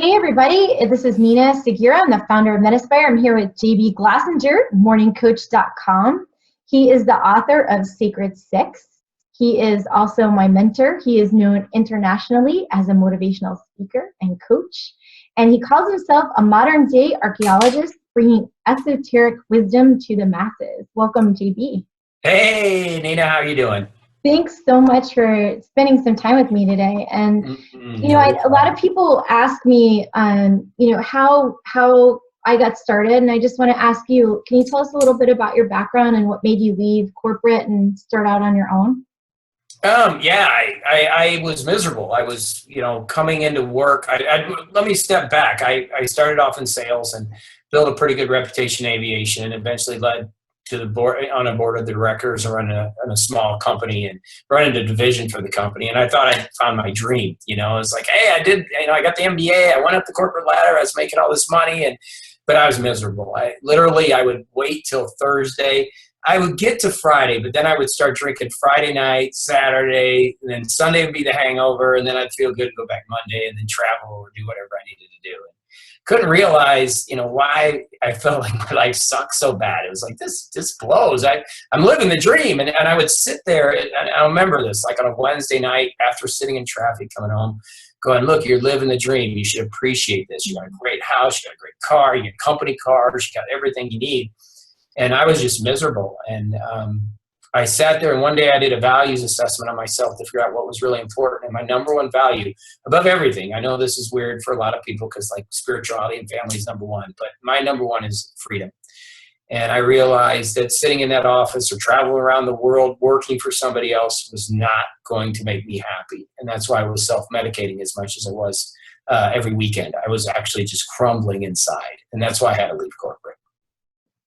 Hey everybody, this is Nina Segura. I'm the founder of Metaspire. I'm here with JB Glossinger, morningcoach.com. He is the author of Sacred Six. He is also my mentor. He is known internationally as a motivational speaker and coach. And he calls himself a modern day archaeologist, bringing esoteric wisdom to the masses. Welcome, JB. Hey, Nina, how are you doing? Thanks so much for spending some time with me today. And a lot of people ask me, how I got started, and I just want to ask you, can you tell us a little bit about your background and what made you leave corporate and start out on your own? I was miserable. I was, coming into work. Let me step back. I started off in sales and built a pretty good reputation in aviation, and eventually led to the board on a board of directors or in a small company and running a division for the company. And I thought I found my dream. It was like, hey, I got the MBA. I went up the corporate ladder. I was making all this money, but I was miserable. I would wait till Thursday. I would get to Friday, but then I would start drinking Friday night, Saturday, and then Sunday would be the hangover, and then I'd feel good to go back Monday and then travel or do whatever I needed to do. Couldn't realize, why I felt like my life sucked so bad. It was like, this blows. I'm living the dream. And I would sit there, and I remember this, like on a Wednesday night after sitting in traffic coming home, going, look, you're living the dream. You should appreciate this. You got a great house, you got a great car, you got company cars, you got everything you need. And I was just miserable. And I sat there, and one day I did a values assessment on myself to figure out what was really important. And my number one value above everything, I know this is weird for a lot of people because like spirituality and family is number one, but my number one is freedom. And I realized that sitting in that office or traveling around the world working for somebody else was not going to make me happy. And that's why I was self-medicating as much as I was every weekend. I was actually just crumbling inside. And that's why I had to leave corporate.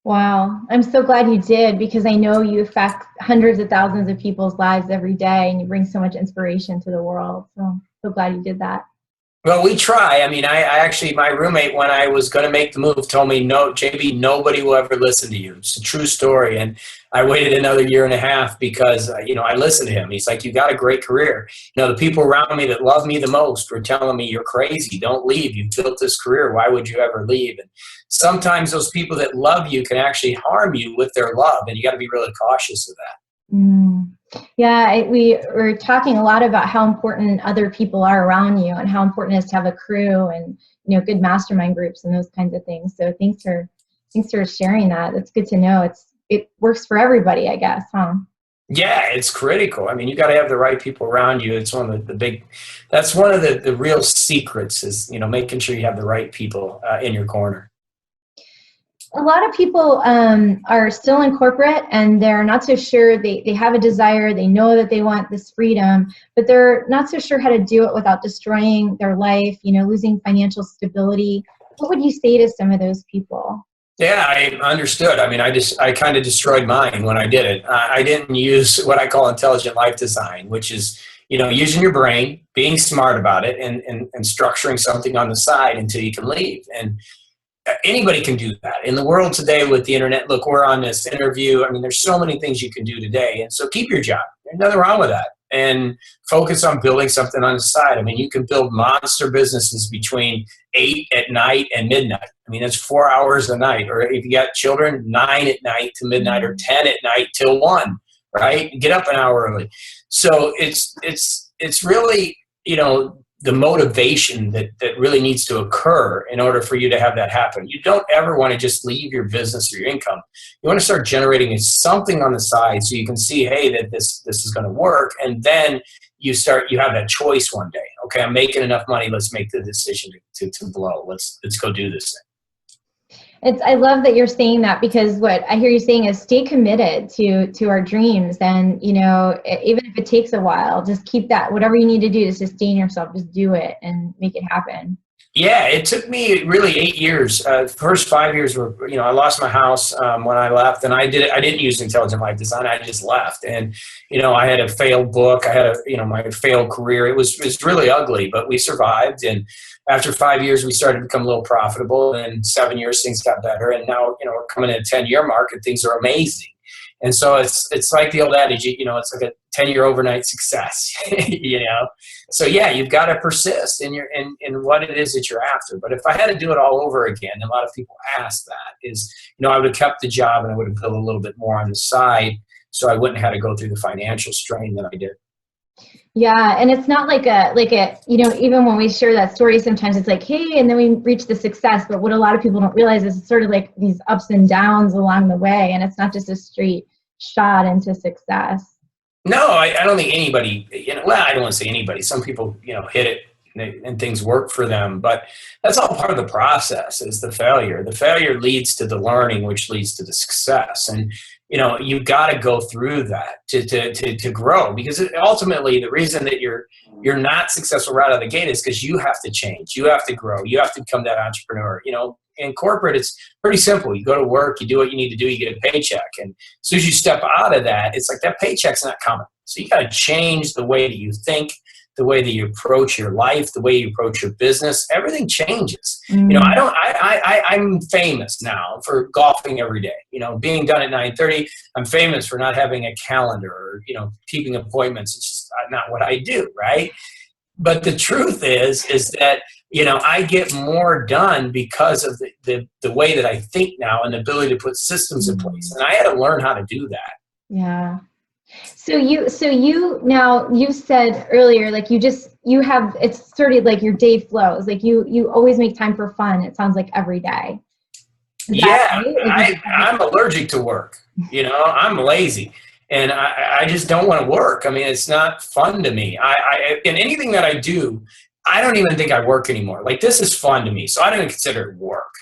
Wow. I'm so glad you did, because I know you affect hundreds of thousands of people's lives every day, and you bring so much inspiration to the world. So glad you did that. Well, we try. I mean, I actually, my roommate, when I was going to make the move, told me, no, JB, nobody will ever listen to you. It's a true story. And I waited another year and a half because, I listened to him. He's like, you got a great career. The people around me that love me the most were telling me, you're crazy. Don't leave. You've built this career. Why would you ever leave? And sometimes those people that love you can actually harm you with their love. And you got to be really cautious of that. Yeah, we were talking a lot about how important other people are around you and how important it is to have a crew and, good mastermind groups and those kinds of things. So thanks for sharing that. That's good to know. It works for everybody, I guess, huh? Yeah, it's critical. I mean, you got to have the right people around you. It's one of that's one of the real secrets is, making sure you have the right people in your corner. A lot of people are still in corporate, and they're not so sure. They have a desire. They know that they want this freedom, but they're not so sure how to do it without destroying their life, losing financial stability. What would you say to some of those people? Yeah, I understood. I mean, I kind of destroyed mine when I did it. I didn't use what I call intelligent life design, which is, using your brain, being smart about it, and structuring something on the side until you can leave. And anybody can do that. In the world today with the internet, look, we're on this interview. I mean, there's so many things you can do today. And so keep your job. There's nothing wrong with that. And focus on building something on the side. I mean, you can build monster businesses between 8 at night and midnight. I mean, that's 4 hours a night. Or if you got children, 9 at night to midnight, or 10 at night till 1, right? Get up an hour early. So it's really, the motivation that really needs to occur in order for you to have that happen. You don't ever want to just leave your business or your income. You want to start generating something on the side so you can see, hey, that this is going to work. And then you have that choice one day. Okay, I'm making enough money. Let's make the decision to blow. Let's go do this thing. I love that you're saying that, because what I hear you saying is stay committed to our dreams, and even if it takes a while, just keep that, whatever you need to do to sustain yourself, just do it and make it happen. Yeah, it took me really 8 years. The first 5 years were, I lost my house when I left, and I didn't use intelligent life design. I just left, and I had a failed book. I had my failed career. It was really ugly, but we survived. And after 5 years, we started to become a little profitable. And 7 years, things got better. And now we're coming in a 10-year mark, and things are amazing. And so it's like the old adage, you know, it's like a 10-year overnight success, you know? So yeah, you've got to persist in what it is that you're after. But if I had to do it all over again, and a lot of people ask that, is, you know, I would have kept the job and I would have built a little bit more on the side so I wouldn't have to go through the financial strain that I did. Yeah, and it's not like a, you know, even when we share that story, sometimes it's like, hey, and then we reach the success. But what a lot of people don't realize is it's sort of like these ups and downs along the way, and it's not just a straight shot into success. No, I don't think anybody, you know, well, I don't want to say anybody. Some people, you know, hit it and things work for them, but that's all part of the process is the failure. The failure leads to the learning, which leads to the success. And, you know, you've got to go through that to grow, because ultimately the reason that you're not successful right out of the gate is because you have to change. You have to grow. You have to become that entrepreneur. You know, in corporate, it's pretty simple. You go to work, you do what you need to do, you get a paycheck. And as soon as you step out of that, it's like that paycheck's not coming. So you got to change the way that you think, the way that you approach your life, the way you approach your business. Everything changes. You know, I'm famous now for golfing every day. You know, being done at 9:30. I'm famous for not having a calendar or, you know, keeping appointments. It's just not what I do, right? But the truth is that, you know, I get more done because of the way that I think now and the ability to put systems in place. And I had to learn how to do that. Yeah. So you now, you said earlier, like you have, it's sort of like your day flows. Like you always make time for fun. It sounds like every day. Yeah, right? I'm allergic to work. You know, I'm lazy. And I just don't want to work. I mean, it's not fun to me. In anything that I do, I don't even think I work anymore. Like, this is fun to me, so I don't even consider it work.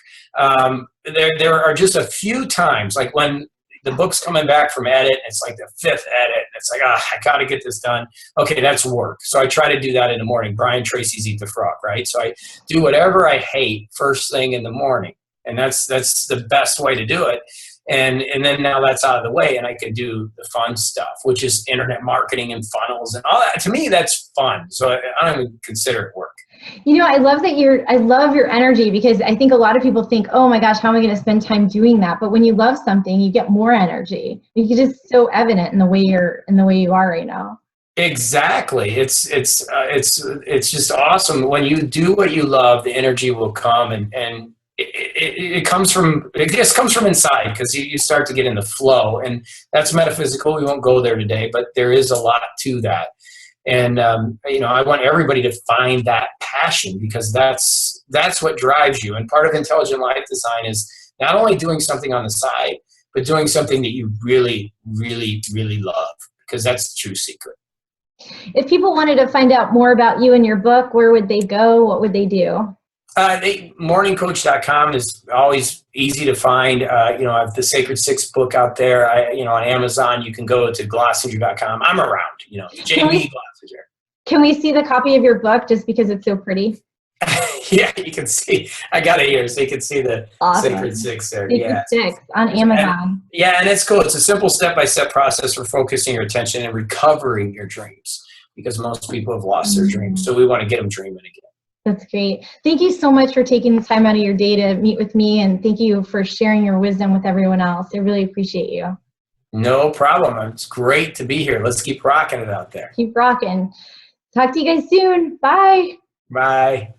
There are just a few times, like when the book's coming back from edit, it's like the 5th edit, and it's like, I got to get this done. Okay, that's work. So I try to do that in the morning. Brian Tracy's Eat the Frog, right? So I do whatever I hate first thing in the morning, and that's the best way to do it. And then now that's out of the way, and I can do the fun stuff, which is internet marketing and funnels and all that. To me, that's fun. So I don't even consider it work. You know, I love your energy, because I think a lot of people think, oh my gosh, how am I going to spend time doing that? But when you love something, you get more energy. It's just so evident in the way you are right now. Exactly. It's just awesome. When you do what you love, the energy will come, and it just comes from inside, because you start to get in the flow, and that's metaphysical. We won't go there today, but there is a lot to that. And, you know, I want everybody to find that passion, because that's what drives you. And part of intelligent life design is not only doing something on the side, but doing something that you really, really, really love, because that's the true secret. If people wanted to find out more about you and your book, where would they go? What would they do? Morningcoach.com is always easy to find. You know, I have the Sacred Six book out there. You know, on Amazon, you can go to Glossinger.com. I'm around, you know, JB Glossinger. Can we see the copy of your book, just because it's so pretty? Yeah, you can see. I got it here, so you can see the Sacred Six there. Sacred Six on Amazon. And it's cool. It's a simple step-by-step process for focusing your attention and recovering your dreams, because most people have lost their dreams. So we want to get them dreaming again. That's great. Thank you so much for taking the time out of your day to meet with me, and thank you for sharing your wisdom with everyone else. I really appreciate you. No problem. It's great to be here. Let's keep rocking it out there. Keep rocking. Talk to you guys soon. Bye. Bye.